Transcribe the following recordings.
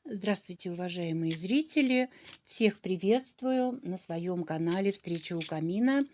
Здравствуйте, уважаемые зрители! Всех приветствую на своем канале «Встреча у камина»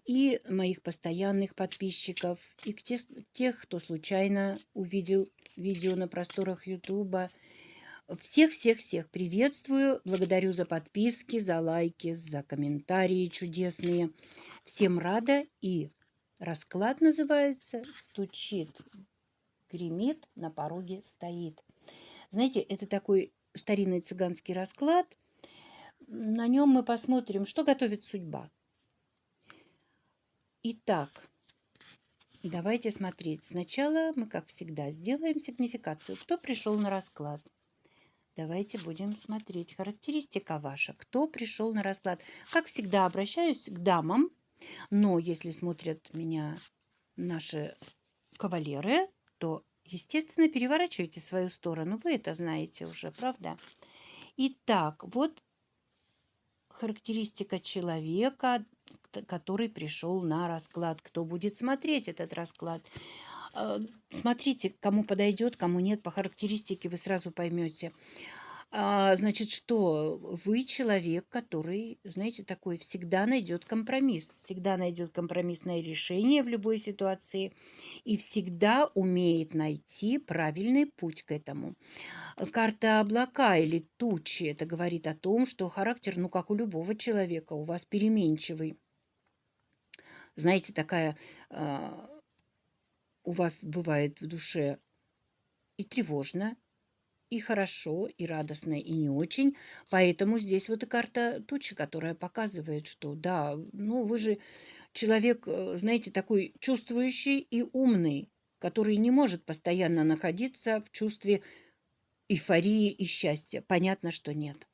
и моих постоянных подписчиков, и тех, кто случайно увидел видео на просторах Ютуба. Всех-всех-всех приветствую, благодарю за подписки, за лайки, за комментарии чудесные. Всем рада, и расклад называется «Стучит, гремит, на пороге стоит». Знаете, это такой старинный цыганский расклад. На нем мы посмотрим, что готовит судьба. Итак, давайте смотреть. Сначала мы, как всегда, сделаем сигнификацию. Кто пришел на расклад? Давайте будем смотреть. Характеристика ваша. Кто пришел на расклад? Как всегда, обращаюсь к дамам, но если смотрят меня наши кавалеры, то, естественно, переворачивайте свою сторону. Вы это знаете уже, правда? Итак, вот характеристика человека, который пришел на расклад. Кто будет смотреть этот расклад? Смотрите, кому подойдет, кому нет. По характеристике вы сразу поймете. Значит, что вы человек, который, знаете, такой всегда найдет компромисс. Всегда найдет компромиссное решение в любой ситуации и всегда умеет найти правильный путь к этому. Карта облака или тучи — это говорит о том, что характер, ну, как у любого человека, у вас переменчивый. Знаете, такая у вас бывает в душе и тревожно, и хорошо, и радостно, и не очень. Поэтому здесь вот и карта тучи, которая показывает, что да, ну, вы же человек, знаете, такой чувствующий и умный, который не может постоянно находиться в чувстве эйфории и счастья. Понятно, что нет.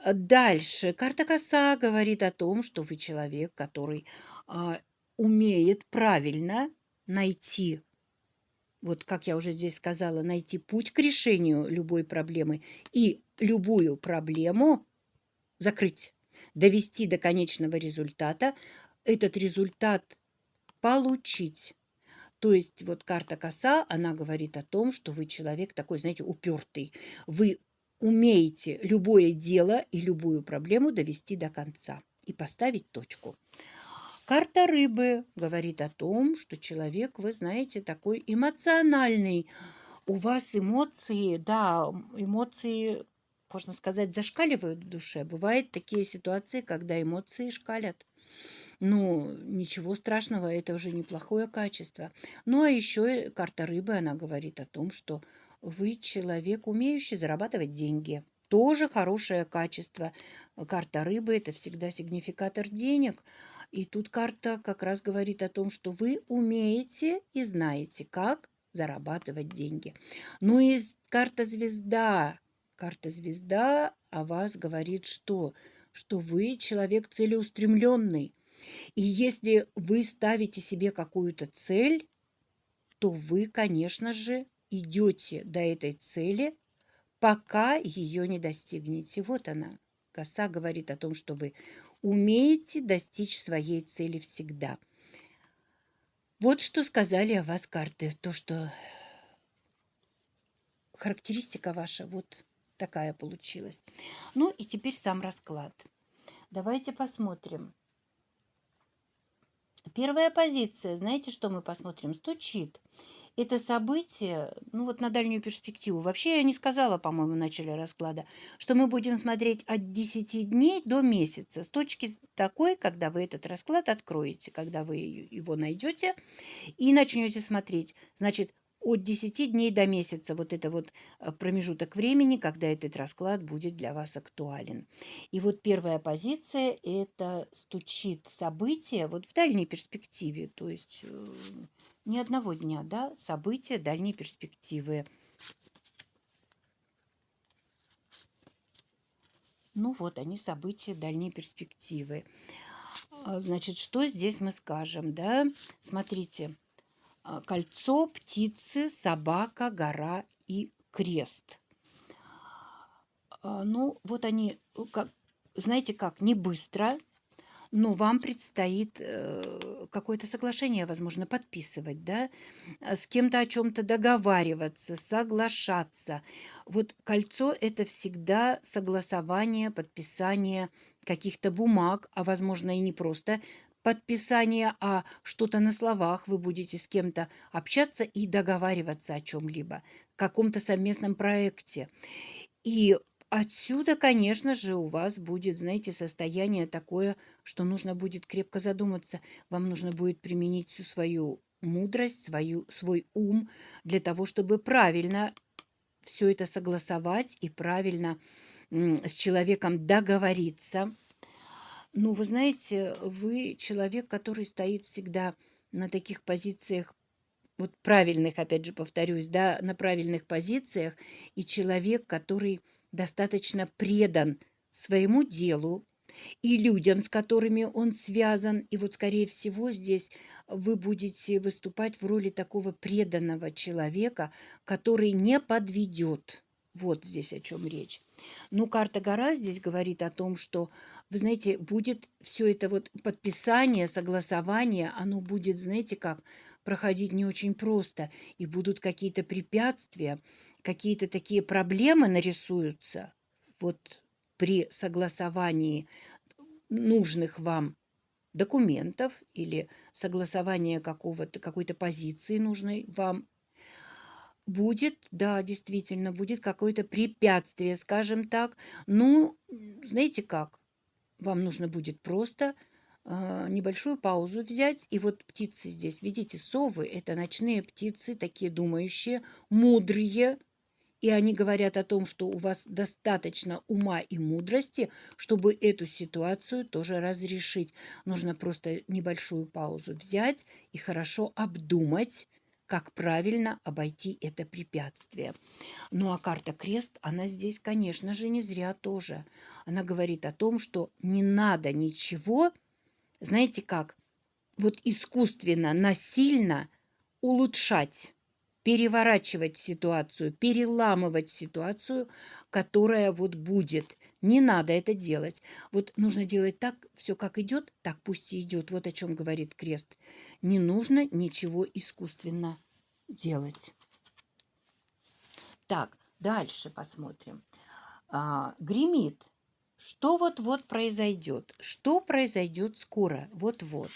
Дальше. Карта коса говорит о том, что вы человек, который умеет правильно найти, вот как я уже здесь сказала, найти путь к решению любой проблемы и любую проблему закрыть, довести до конечного результата, этот результат получить. То есть вот карта коса, она говорит о том, что вы человек такой, знаете, упертый. Вы умеете любое дело и любую проблему довести до конца и поставить точку. Карта рыбы говорит о том, что человек, вы знаете, такой эмоциональный. У вас эмоции, да, эмоции, можно сказать, зашкаливают в душе. Бывают такие ситуации, когда эмоции шкалят. Ну, ничего страшного, это уже неплохое качество. Ну, а еще карта рыбы, она говорит о том, что вы человек, умеющий зарабатывать деньги. Тоже хорошее качество. Карта рыбы — это всегда сигнификатор денег. И тут карта как раз говорит о том, что вы умеете и знаете, как зарабатывать деньги. Ну и карта звезда. Карта звезда о вас говорит что? Что вы человек целеустремленный. И если вы ставите себе какую-то цель, то вы, конечно же, идете до этой цели, пока ее не достигнете. Вот она. Коса говорит о том, что вы умеете достичь своей цели всегда. Вот что сказали о вас карты. То, что характеристика ваша вот такая получилась. Ну и теперь сам расклад. Давайте посмотрим. Первая позиция, знаете, что мы посмотрим? Стучит. Это событие, ну вот на дальнюю перспективу. Вообще я не сказала, по-моему, в начале расклада, что мы будем смотреть от 10 дней до месяца. С точки такой, когда вы этот расклад откроете, когда вы его найдете и начнете смотреть. Значит, от 10 дней до месяца вот это вот промежуток времени, когда этот расклад будет для вас актуален. И вот первая позиция — это стучит событие вот в дальней перспективе, то есть ни одного дня, да, события дальней перспективы. Ну вот они, события дальней перспективы. Значит, что здесь мы скажем, да? Смотрите. Кольцо, птицы, собака, гора и крест. Ну, вот они, как, знаете как, не быстро, Но вам предстоит, какое-то соглашение, возможно, подписывать, да, с кем-то о чем то договариваться, соглашаться. Вот кольцо — это всегда согласование, подписание каких-то бумаг, а, возможно, и не просто подписание, а что-то на словах. Вы будете с кем-то общаться и договариваться о чем либо каком-то совместном проекте. И отсюда, конечно же, у вас будет, знаете, состояние такое, что нужно будет крепко задуматься. Вам нужно будет применить всю свою мудрость, свой ум для того, чтобы правильно все это согласовать и правильно с человеком договориться. Ну, вы знаете, вы человек, который стоит всегда на таких позициях, вот правильных, опять же повторюсь, да, на правильных позициях, и человек, который достаточно предан своему делу и людям, с которыми он связан. И вот, скорее всего, здесь вы будете выступать в роли такого преданного человека, который не подведет. Вот здесь о чем речь. Ну, карта гора здесь говорит о том, что, вы знаете, будет все это вот подписание, согласование, оно будет, знаете как, проходить не очень просто, и будут какие-то препятствия, какие-то такие проблемы нарисуются вот при согласовании нужных вам документов или согласования какой-то позиции нужной вам. Будет, да, действительно, будет какое-то препятствие, скажем так. Ну, знаете как? Вам нужно будет просто небольшую паузу взять. И вот птицы здесь, видите, совы — это ночные птицы, такие думающие, мудрые. И они говорят о том, что у вас достаточно ума и мудрости, чтобы эту ситуацию тоже разрешить. Нужно просто небольшую паузу взять и хорошо обдумать, как правильно обойти это препятствие. Ну а карта крест, она здесь, конечно же, не зря тоже. Она говорит о том, что не надо ничего, знаете как, вот искусственно, насильно улучшать, переворачивать ситуацию, переламывать ситуацию, которая вот будет. Не надо это делать. Вот нужно делать так, все как идет, так пусть и идет. Вот о чем говорит крест. Не нужно ничего искусственно делать. Так, дальше посмотрим. Гремит. Что вот-вот произойдет? Что произойдет скоро? Вот-вот.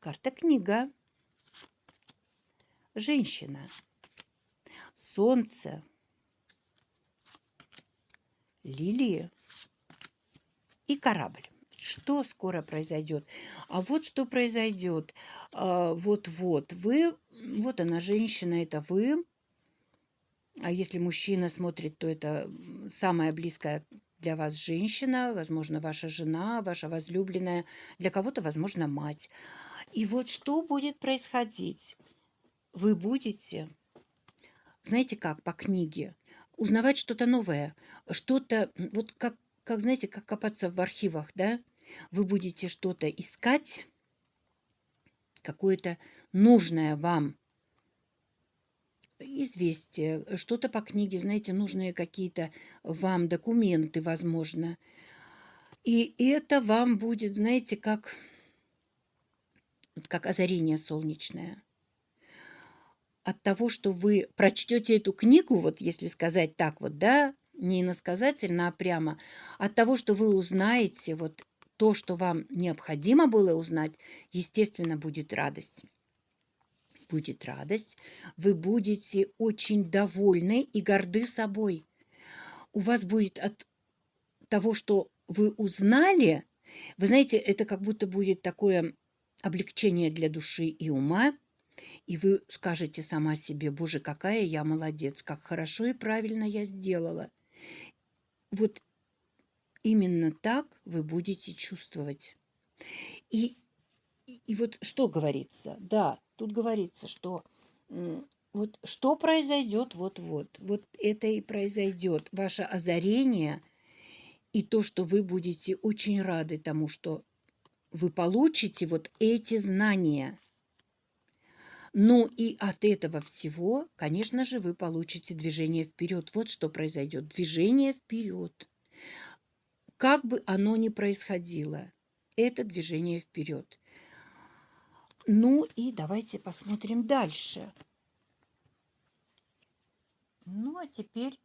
Карта книга. Женщина. Солнце. Лилии и корабль. Что скоро произойдет? А вот что произойдет. Вот-вот. Вы, вот она, женщина, это вы. А если мужчина смотрит, то это самая близкая для вас женщина, возможно, ваша жена, ваша возлюбленная, для кого-то, возможно, мать. И вот что будет происходить? Вы будете, знаете как, по книге, узнавать что-то новое, что-то, вот как, знаете, как копаться в архивах, да? Вы будете что-то искать, какое-то нужное вам известие, что-то по книге, знаете, нужные какие-то вам документы, возможно. И это вам будет, знаете, как озарение солнечное. От того, что вы прочтете эту книгу, вот если сказать так вот, да, не иносказательно, а прямо, от того, что вы узнаете вот то, что вам необходимо было узнать, естественно, будет радость. Будет радость, вы будете очень довольны и горды собой. У вас будет от того, что вы узнали, вы знаете, это как будто будет такое облегчение для души и ума, и вы скажете сама себе: «Боже, какая я молодец, как хорошо и правильно я сделала». Вот именно так вы будете чувствовать. И, и вот что говорится? Да, тут говорится, что вот что произойдет вот-вот, вот это и произойдет. Ваше озарение и то, что вы будете очень рады тому, что вы получите вот эти знания. Ну и от этого всего, конечно же, вы получите движение вперед. Вот что произойдет. Движение вперед. как бы оно ни происходило, это движение вперед. Ну и давайте посмотрим дальше. Ну а теперь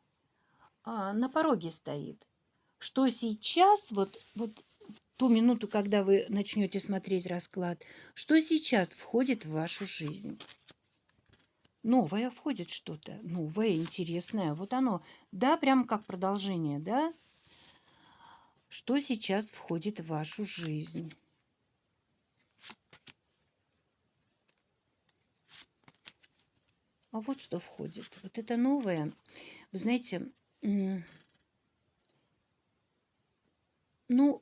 на пороге стоит. Что сейчас, вот в ту минуту, когда вы начнете смотреть расклад, что сейчас входит в вашу жизнь? Новое входит что-то, новое, интересное. Вот оно, да, прямо как продолжение, да? Что сейчас входит в вашу жизнь? А вот что входит. Вот это новое. Вы знаете, ну,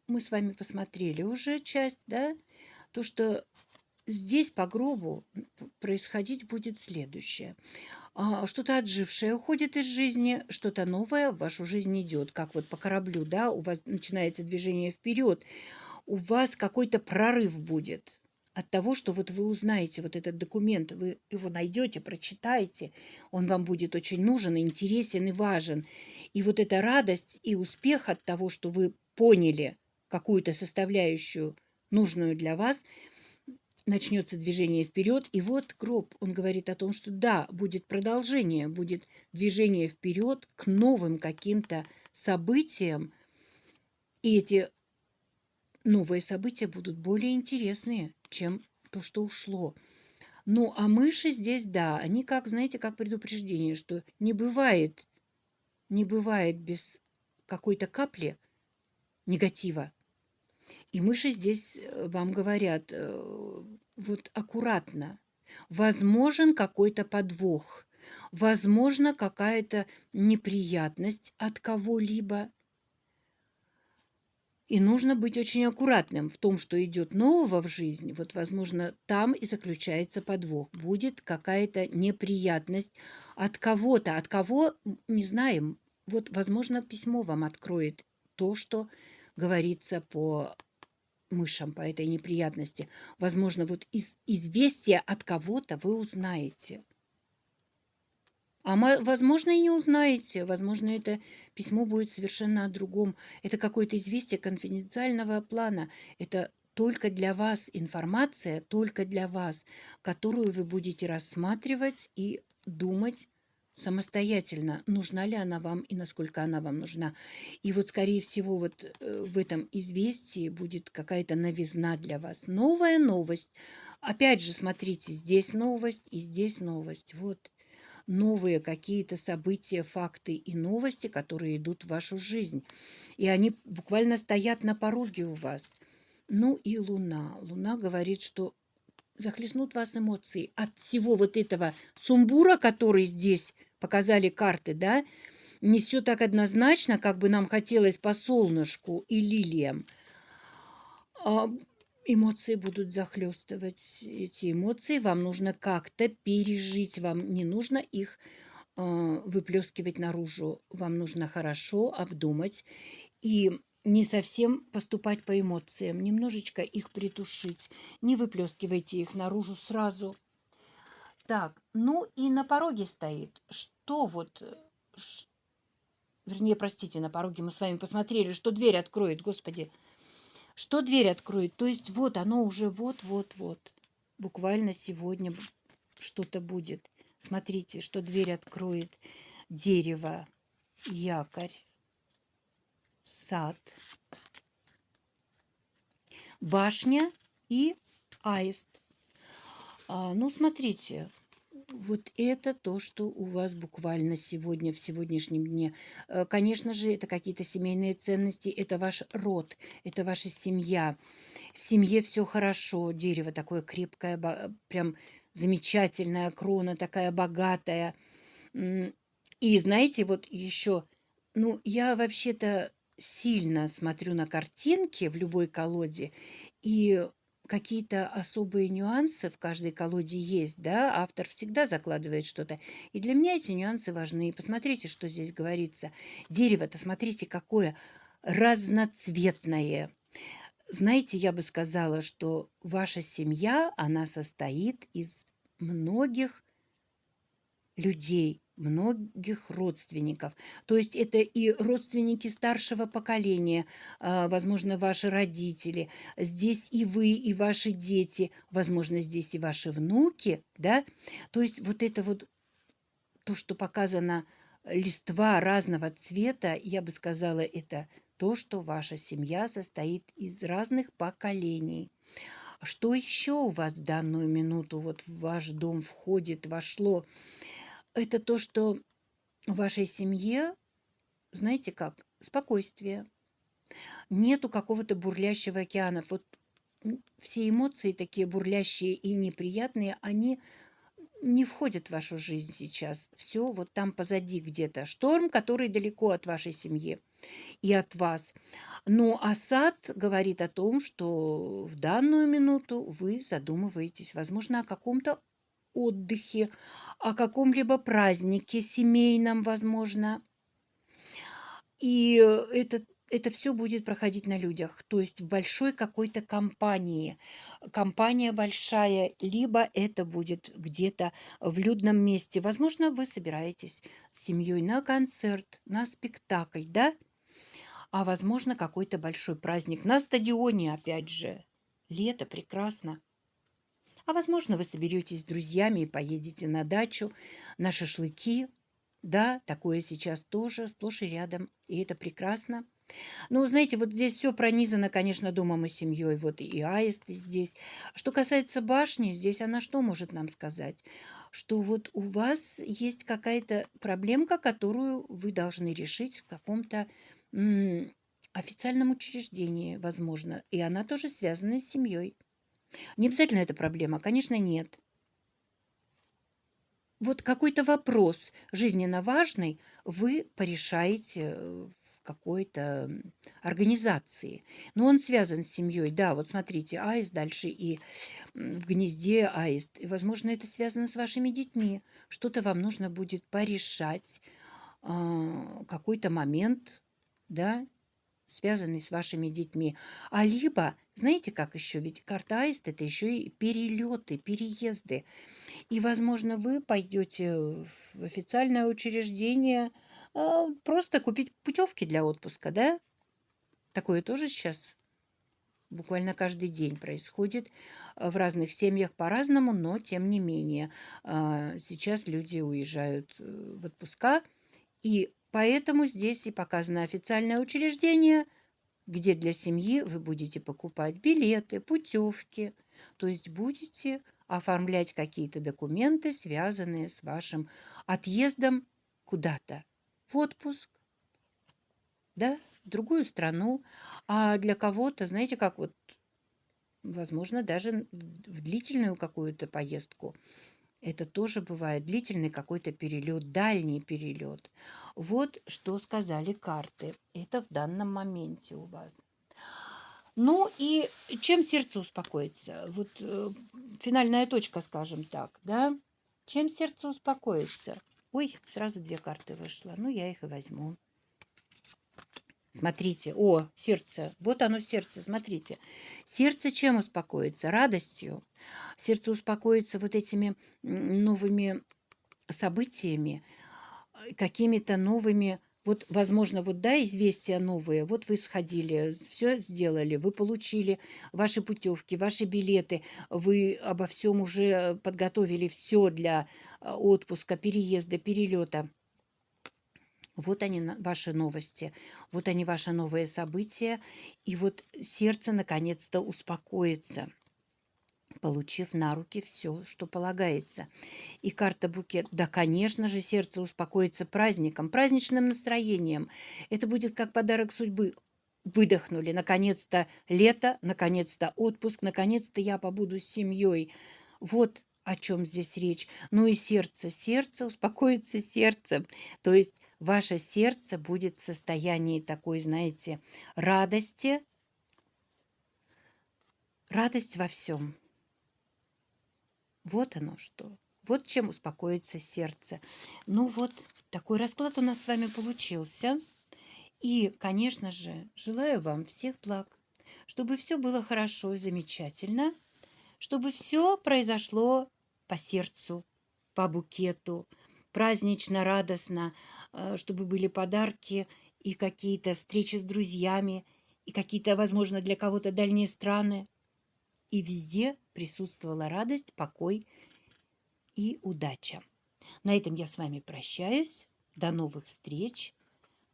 мы с вами посмотрели уже часть, да? То, что здесь по гробу происходить будет следующее. Что-то отжившее уходит из жизни, что-то новое в вашу жизнь идет, как вот по кораблю, да, у вас начинается движение вперед, у вас какой-то прорыв будет от того, что вот вы узнаете вот этот документ, вы его найдете, прочитаете, он вам будет очень нужен, интересен и важен. И вот эта радость и успех от того, что вы поняли какую-то составляющую, нужную для вас, начнется движение вперед. И вот гроб, он говорит о том, что да, будет продолжение, будет движение вперед к новым каким-то событиям. И эти новые события будут более интересные, чем то, что ушло. Ну, а мыши здесь, да, они как, знаете, как предупреждение, что не бывает без какой-то капли негатива. И мыши здесь вам говорят, вот аккуратно. Возможен какой-то подвох, возможно, какая-то неприятность от кого-либо. И нужно быть очень аккуратным в том, что идет нового в жизнь. Вот, возможно, там и заключается подвох. Будет какая-то неприятность от кого-то. От кого, не знаем. Вот, возможно, письмо вам откроет то, что говорится по мышам, по этой неприятности. Возможно, вот из известия от кого-то вы узнаете. Возможно, и не узнаете. Возможно, это письмо будет совершенно о другом. Это какое-то известие конфиденциального плана. Это только для вас информация, только для вас, которую вы будете рассматривать и думать самостоятельно, нужна ли она вам и насколько она вам нужна. И вот, скорее всего, вот в этом известии будет какая-то новизна для вас. Новая новость. Опять же, смотрите, здесь новость и здесь новость. Вот новые какие-то события, факты и новости, которые идут в вашу жизнь. И они буквально стоят на пороге у вас. Ну и Луна. Луна говорит, что захлестнут вас эмоции от всего вот этого сумбура, который здесь показали карты, да, не все так однозначно, как бы нам хотелось по солнышку и лилиям. Эмоции будут захлестывать. Эти эмоции вам нужно как-то пережить, вам не нужно их выплескивать наружу. Вам нужно хорошо обдумать и не совсем поступать по эмоциям, немножечко их притушить. Не выплескивайте их наружу сразу. Так, ну и на пороге стоит. Что вот, вернее, простите, на пороге мы с вами посмотрели, что дверь откроет, Господи. Что дверь откроет? То есть вот оно уже вот-вот-вот. Буквально сегодня что-то будет. Смотрите, что дверь откроет. Дерево, якорь, сад, башня и аист. Ну, смотрите, вот это то, что у вас буквально сегодня, в сегодняшнем дне. Конечно же, это какие-то семейные ценности, это ваш род, это ваша семья. В семье все хорошо, дерево такое крепкое, прям замечательная крона, такая богатая. И знаете, вот еще, ну, я вообще-то сильно смотрю на картинки в любой колоде, и какие-то особые нюансы в каждой колоде есть, да, автор всегда закладывает что-то. И для меня эти нюансы важны. Посмотрите, что здесь говорится. Дерево-то, смотрите, какое разноцветное. Знаете, я бы сказала, что ваша семья, она состоит из многих людей, многих родственников. То есть это и родственники старшего поколения, возможно, ваши родители, здесь и вы, и ваши дети, возможно, здесь и ваши внуки, да. То есть вот это вот то, что показано, листва разного цвета, я бы сказала, это то, что ваша семья состоит из разных поколений. Что еще у вас в данную минуту вот в ваш дом входит, вошло? Это то, что в вашей семье, знаете как, спокойствие. Нету какого-то бурлящего океана. Вот все эмоции такие бурлящие и неприятные, они не входят в вашу жизнь сейчас. Все вот там позади где-то. Шторм, который далеко от вашей семьи и от вас. Но Асад говорит о том, что в данную минуту вы задумываетесь, возможно, о каком-то отдыхе, о каком-либо празднике семейном, возможно. И это все будет проходить на людях, то есть в большой какой-то компании. Компания большая, либо это будет где-то в людном месте. Возможно, вы собираетесь с семьей на концерт, на спектакль, да? А возможно, какой-то большой праздник на стадионе, опять же. Лето прекрасно. А возможно, вы соберетесь с друзьями и поедете на дачу, на шашлыки. Да, такое сейчас тоже сплошь и рядом, и это прекрасно. Ну, знаете, вот здесь все пронизано, конечно, домом и семьей, вот и аисты здесь. Что касается башни, здесь она что может нам сказать? Что вот у вас есть какая-то проблемка, которую вы должны решить в каком-то официальном учреждении, возможно, и она тоже связана с семьей. Не обязательно это проблема, конечно, нет. Вот какой-то вопрос жизненно важный вы порешаете в какой-то организации. Но он связан с семьей. Да, вот смотрите, аист дальше и в гнезде аист. И, возможно, это связано с вашими детьми. Что-то вам нужно будет порешать, какой-то момент, да, связанный с вашими детьми. А либо, знаете, как еще? Ведь карта аист – это еще и перелеты, переезды. И, возможно, вы пойдете в официальное учреждение, просто купить путевки для отпуска, да? Такое тоже сейчас буквально каждый день происходит. В разных семьях по-разному, но тем не менее. Сейчас люди уезжают в отпуска, и поэтому здесь и показано официальное учреждение, где для семьи вы будете покупать билеты, путевки, то есть будете оформлять какие-то документы, связанные с вашим отъездом куда-то в отпуск, да, в другую страну. А для кого-то, знаете, как вот, возможно, даже в длительную какую-то поездку. Это тоже бывает длительный какой-то перелет, дальний перелет. Вот что сказали карты. Это в данном моменте у вас. Ну и чем сердце успокоится? Вот финальная точка, скажем так, да? Чем сердце успокоится? Ой, сразу две карты вышло. Ну, я их и возьму. Смотрите, о, сердце, вот оно сердце, смотрите. Сердце чем успокоится? Радостью. Сердце успокоится вот этими новыми событиями, какими-то новыми, вот, возможно, вот, да, известия новые, вот вы сходили, все сделали, вы получили ваши путевки, ваши билеты, вы обо всем уже подготовили все для отпуска, переезда, перелета. Вот они, ваши новости, вот они, ваши новые события, и вот сердце наконец-то успокоится, получив на руки все, что полагается. И карта букет. Да, конечно же, сердце успокоится праздником, праздничным настроением. Это будет как подарок судьбы. Выдохнули. Наконец-то лето, наконец-то отпуск, наконец-то я побуду с семьей. Вот о чем здесь речь. Ну и сердце. Сердце успокоится сердцем. То есть ваше сердце будет в состоянии такой, знаете, радости. Радость во всем. Вот оно что. Вот чем успокоится сердце. Ну вот, такой расклад у нас с вами получился. И, конечно же, желаю вам всех благ, чтобы все было хорошо и замечательно, чтобы все произошло по сердцу, по букету, празднично, радостно, чтобы были подарки и какие-то встречи с друзьями, и какие-то, возможно, для кого-то дальние страны. И везде присутствовала радость, покой и удача. На этом я с вами прощаюсь. До новых встреч.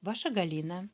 Ваша Галина.